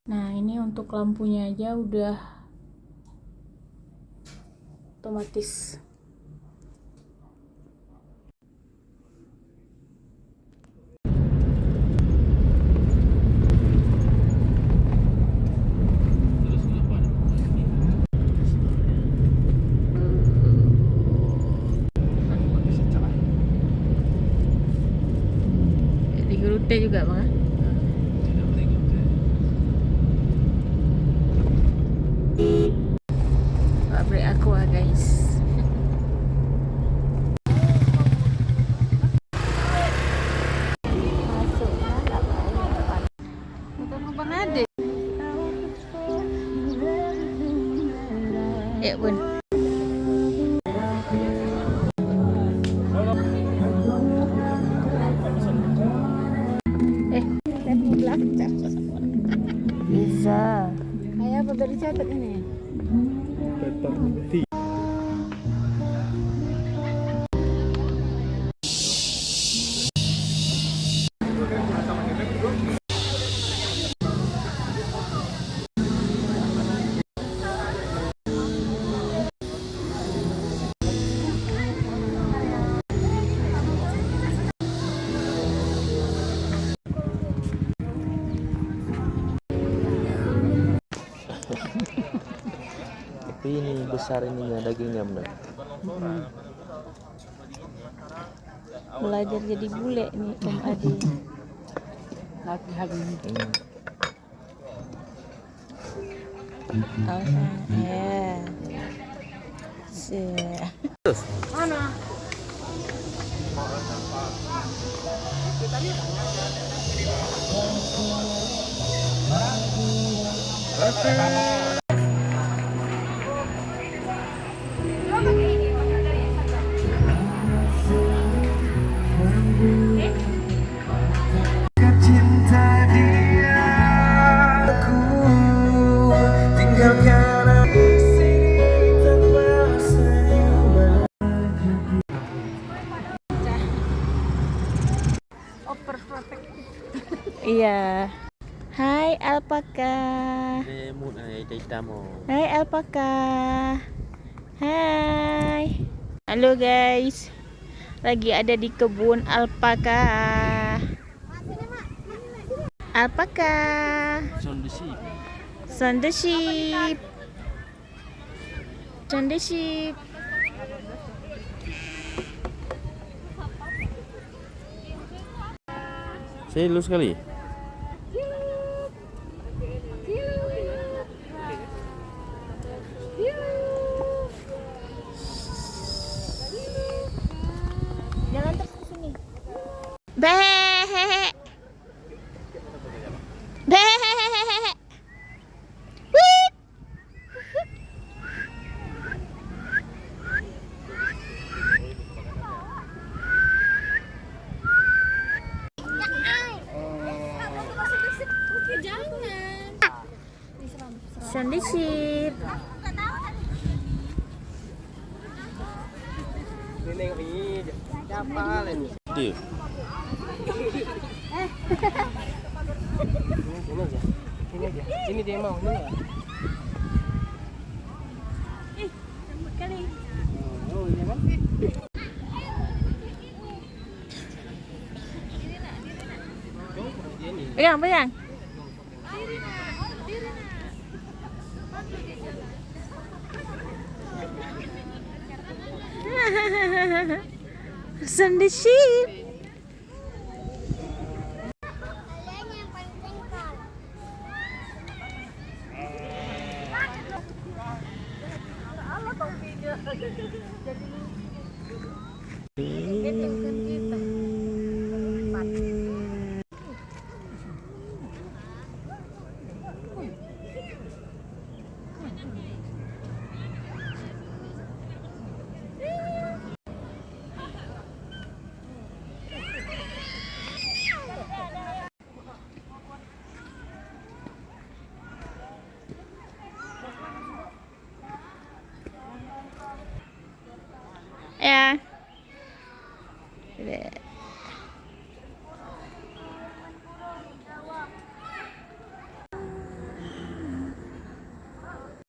Nah, ini untuk lampunya aja udah otomatis. Di Garute juga, Bang. Pabrik Aqua, guys. Ya bun. Bisa. Kayak apa dari catat ini? Tapi ini besar ininya, dagingnya benar. Belajar jadi bule nih Om Adi. Latihan ini. Ya. Mana? Iya. Hai alpaka. Hai alpaka. Hai. Halo guys. Lagi ada di kebun alpaka. Alpaka. Son the sheep. Son the sheep. Saya lu sekali. Jalan terus ke sini. Behehehe. Behehehe. Wih. Sandy sheep. Dia. Sini dia mau, ini ya. Oh, iya kan? Pegang, pegang. Sandy sheep.